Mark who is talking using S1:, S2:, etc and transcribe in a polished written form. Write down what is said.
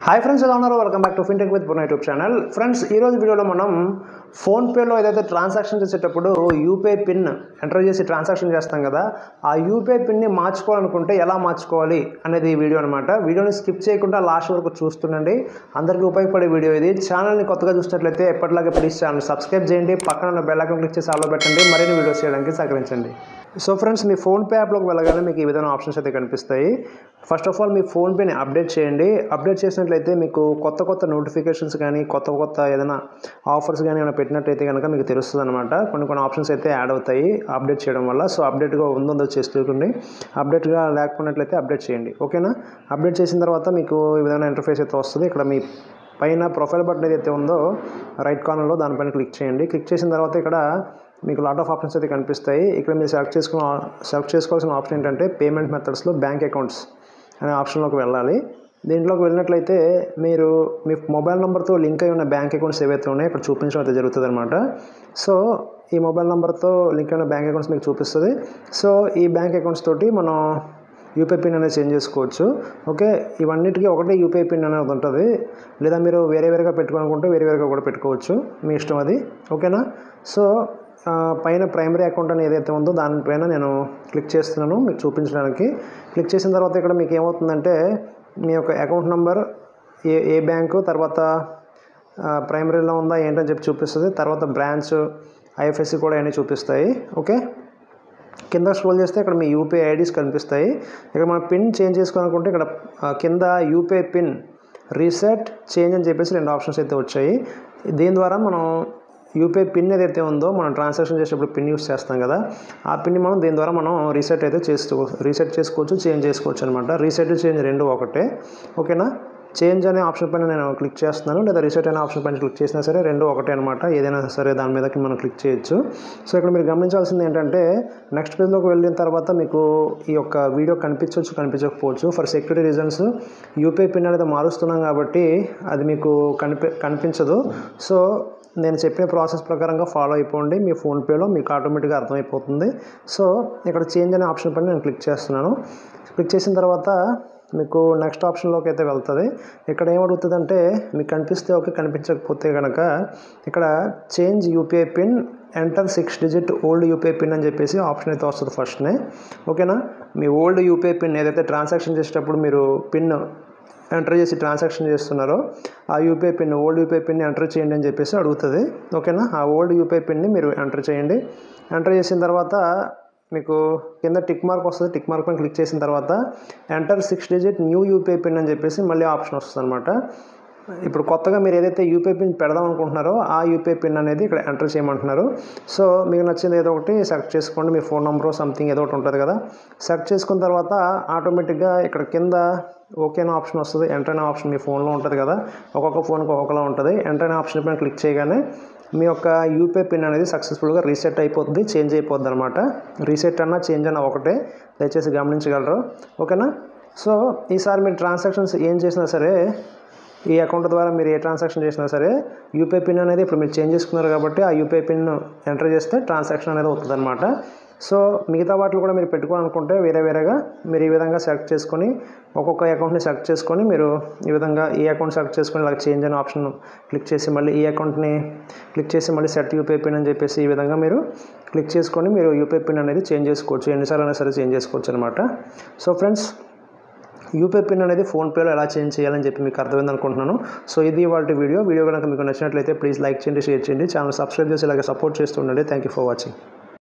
S1: Hi friends, ఎలా ఉన్నారు? Welcome back to fintech with Purna YouTube channel. Friends, ఈరోజు వీడియోలో మనం ఫోన్పేలో ఏదైతే ట్రాన్సాక్షన్ చేసేటప్పుడు యూపీఐ పిన్ ఎంటర్ చేసి ట్రాన్సాక్షన్ చేస్తాం కదా, ఆ యూపీఐ పిన్ని మార్చుకోవాలనుకుంటే ఎలా మార్చుకోవాలి అనేది ఈ వీడియో అనమాట. వీడియోని స్కిప్ చేయకుండా లాస్ట్ వరకు చూస్తుండండి. అందరికీ ఉపయోగపడే వీడియో ఇది. ఛానల్ని కొత్తగా చూసినట్లయితే ఎప్పటిలాగే ప్లీజ్ ఛానల్ సబ్స్క్రైబ్ చేయండి, పక్కన ఉన్న బెల్ ఐకాన్ క్లిక్ చేసి ఆల్లో పెట్టండి, మరిన్ని వీడియోస్ చేయడానికి సహకరించండి. సో ఫ్రెండ్స్, మీ ఫోన్పే యాప్లోకి వెళ్ళగానే మీకు ఈ విధంగా ఆప్షన్స్ అయితే కనిపిస్తాయి. ఫస్ట్ ఆఫ్ ఆల్ మీ ఫోన్పేని అప్డేట్ చేయండి. అప్డేట్ చేసినట్లయితే మీకు కొత్త నోటిఫికేషన్స్ కానీ కొత్త ఏదైనా ఆఫర్స్ కానీ ఏమైనా పెట్టినట్టయితే కనుక మీకు తెలుస్తుంది అనమాట. కొన్ని ఆప్షన్స్ అయితే యాడ్ అవుతాయి అప్డేట్ చేయడం వల్ల. సో అప్డేట్గా ఉందో చేస్తుండండి. అప్డేట్గా లేకపోయినట్లయితే అప్డేట్ చేయండి, ఓకేనా? అప్డేట్ చేసిన తర్వాత మీకు ఈ విధంగా ఇంటర్ఫేస్ అయితే వస్తుంది. ఇక్కడ మీ పైన ప్రొఫైల్ బటన్ ఏదైతే ఉందో రైట్ కార్నర్లో దానిపైన క్లిక్ చేయండి. క్లిక్ చేసిన తర్వాత ఇక్కడ మీకు లాట్ ఆఫ్ ఆప్షన్స్ అయితే కనిపిస్తాయి. ఇక్కడ మీరు సెలెక్ట్ చేసుకోవాల్సిన ఆప్షన్ ఏంటంటే పేమెంట్ మెథడ్స్లో బ్యాంక్ అకౌంట్స్ అనే ఆప్షన్లోకి వెళ్ళాలి. దీంట్లోకి వెళ్ళినట్లయితే మీరు మీ మొబైల్ నెంబర్తో లింక్ అయి ఉన్న బ్యాంక్ అకౌంట్స్ ఏవైతే ఉన్నాయో ఇక్కడ చూపించడం అయితే జరుగుతుంది అనమాట. సో ఈ మొబైల్ నెంబర్తో లింక్ అయిన బ్యాంక్ అకౌంట్స్ మీకు చూపిస్తుంది. సో ఈ బ్యాంక్ అకౌంట్స్ తోటి మనం యూపీఐ పిన్ అనేది చేంజ్ చేసుకోవచ్చు. ఓకే, ఇవన్నిటికీ ఒకటే యూపీఐ పిన్ అనేది ఉంటుంది. లేదా మీరు వేరేగా పెట్టుకోవాలనుకుంటే వేరేగా కూడా పెట్టుకోవచ్చు, మీ ఇష్టం అది, ఓకేనా? సో పైన ప్రైమరీ అకౌంట్ అని ఏదైతే ఉందో దానిపైన నేను క్లిక్ చేస్తున్నాను మీకు చూపించడానికి. క్లిక్ చేసిన తర్వాత ఇక్కడ మీకు ఏమవుతుందంటే మీ యొక్క అకౌంట్ నెంబర్, ఏ బ్యాంకు, తర్వాత ప్రైమరీలో ఉందా ఏంటని చెప్పి చూపిస్తుంది. తర్వాత బ్రాంచ్, ఐఎఫ్ఎస్సి కూడా అన్నీ చూపిస్తాయి. ఓకే, కింద స్క్రోల్ చేస్తే ఇక్కడ మీ యూపీఐ ఐడీస్ కనిపిస్తాయి. ఇక్కడ మనం పిన్ చేంజ్ చేసుకోవాలనుకుంటే ఇక్కడ కింద యూపీఐ పిన్ రీసెట్ చేంజ్ అని చెప్పేసి 2 ఆప్షన్స్ అయితే వచ్చాయి. దీని ద్వారా మనం యూపీఐ పిన్ ఏదైతే ఉందో మనం ట్రాన్సాక్షన్ చేసేటప్పుడు పిన్ యూస్ చేస్తాం కదా, ఆ పిన్ని మనం దీని ద్వారా మనం రీసెట్ చేసుకోవచ్చు, చేంజ్ చేసుకోవచ్చు అనమాట. రీసెట్ చేంజ్ రెండు ఒకటే, ఓకేనా? చేంజ్ అనే ఆప్షన్ పైన నేను క్లిక్ చేస్తున్నాను, లేదా రీసెట్ అనే ఆప్షన్ పైన క్లిక్ చేసినా సరే రెండు ఒకటే అనమాట. ఏదైనా సరే దాని మీదకి మనం క్లిక్ చేయొచ్చు. సో ఇక్కడ మీరు గమనించాల్సింది ఏంటంటే నెక్స్ట్ పేజ్లోకి వెళ్ళిన తర్వాత మీకు ఈ యొక్క వీడియో కనిపించకపోవచ్చు. For security reasons UPI pin అనేది మారుస్తున్నాం కాబట్టి అది మీకు కనిపించదు. సో నేను చెప్పిన ప్రాసెస్ ప్రకారంగా ఫాలో అయిపోండి. మీ ఫోన్పేలో మీకు ఆటోమేటిక్గా అర్థమైపోతుంది. సో ఇక్కడ చేంజ్ అనే ఆప్షన్ పైన నేను క్లిక్ చేస్తున్నాను. క్లిక్ చేసిన తర్వాత మీకు నెక్స్ట్ ఆప్షన్లోకి అయితే వెళ్తుంది. ఇక్కడ ఏమడుగుతుందంటే మీకు కనిపిస్తే ఓకే, కనిపించకపోతే కనుక ఇక్కడ change UPI pin, enter 6 digit old UPI pin అని చెప్పేసి ఆప్షన్ అయితే వస్తుంది ఫస్ట్నే, ఓకేనా? మీ ఓల్డ్ యూపీఐ పిన్ ఏదైతే ట్రాన్సాక్షన్ చేసేటప్పుడు మీరు పిన్ ఎంటర్ చేసి ట్రాన్సాక్షన్ చేస్తున్నారో ఆ యూపీఐ పిన్, ఓల్డ్ యూపీఐ పిన్ని ఎంటర్ చేయండి అని చెప్పేసి అడుగుతుంది, ఓకేనా? ఆ ఓల్డ్ యూపీఐ పిన్ని మీరు ఎంటర్ చేయండి. ఎంటర్ చేసిన తర్వాత మీకు కింద టిక్ మార్క్ వస్తుంది. టిక్ మార్క్ పైన క్లిక్ చేసిన తర్వాత enter 6 digit new UPI pin అని చెప్పేసి మళ్ళీ ఆప్షన్ వస్తుంది అనమాట. ఇప్పుడు కొత్తగా మీరు ఏదైతే యూపీఐ పిన్ పెడదాం అనుకుంటున్నారో ఆ యూపీఐ పిన్ అనేది ఇక్కడ ఎంటర్ చేయమంటున్నారు. సో మీకు నచ్చింది ఏదో ఒకటి సెలెక్ట్ చేసుకోండి. మీ ఫోన్ నెంబర్ సంథింగ్ ఏదో ఒకటి ఉంటుంది కదా, సెలెక్ట్ చేసుకున్న తర్వాత ఆటోమేటిక్గా ఇక్కడ కింద ఓకే అనే ఆప్షన్ వస్తుంది. ఎంటర్ అనే ఆప్షన్ మీ ఫోన్లో ఉంటుంది కదా, ఒక్కొక్క ఫోన్కి ఒక్కొక్కలా ఉంటుంది. ఎంటర్ అనే ఆప్షన్ పైన క్లిక్ చేయగానే మీ యొక్క యూపీఐ పిన్ అనేది సక్సెస్ఫుల్గా రీసెట్ అయిపోతుంది, చేంజ్ అయిపోద్ది అనమాట. రీసెట్ అన్నా చేంజ్ అన్నా ఒకటే, దయచేసి గమనించగలరు, ఓకేనా? సో ఈసారి మీరు ట్రాన్సాక్షన్స్ ఏం చేసినా సరే, ఈ అకౌంట్ ద్వారా మీరు ఏ ట్రాన్సాక్షన్ చేసినా సరే యూపీఐ పిన్ అనేది ఇప్పుడు మీరు చేంజ్ చేసుకున్నారు కాబట్టి ఆ యూపీఐ పిన్ ఎంటర్ చేస్తే ట్రాన్సాక్షన్ అనేది అవుతుంది అనమాట. సో మిగతా వాటిని కూడా మీరు పెట్టుకోవాలనుకుంటే వేరేగా మీరు ఈ విధంగా సెలెక్ట్ చేసుకొని ఒక్కొక్క అకౌంట్ని సెలెక్ట్ చేసుకొని మీరు ఈ విధంగా ఈ అకౌంట్ సెలెక్ట్ చేసుకొని ఇలా చేంజ్ అనే ఆప్షన్ క్లిక్ చేసి మళ్ళీ ఈ అకౌంట్ని క్లిక్ చేసి మళ్ళీ సెట్ యూపీఐ పిన్ అని చెప్పేసి ఈ విధంగా మీరు క్లిక్ చేసుకొని మీరు యూపీఐ పిన్ అనేది చేంజ్ చేసుకోవచ్చు, ఎన్నిసార్లు అయినా సరే చేంజ్ చేసుకోవచ్చు అనమాట. సో ఫ్రెండ్స్, యూపీఐ పిన్ అనేది ఫోన్పేలో ఎలా చేంజ్ చేయాలని చెప్పి మీకు అర్థమైంది అనుకుంటున్నాను. సో ఇది వాళ్ళ వీడియో కనుక మీకు నచ్చినట్లయితే ప్లీజ్ లైక్ చేయండి, షేర్ చేయండి, ఛానల్ సబ్స్క్రైబ్ చేసి ఇలాగే సపోర్ట్ చేస్తుండండి. Thank you for watching.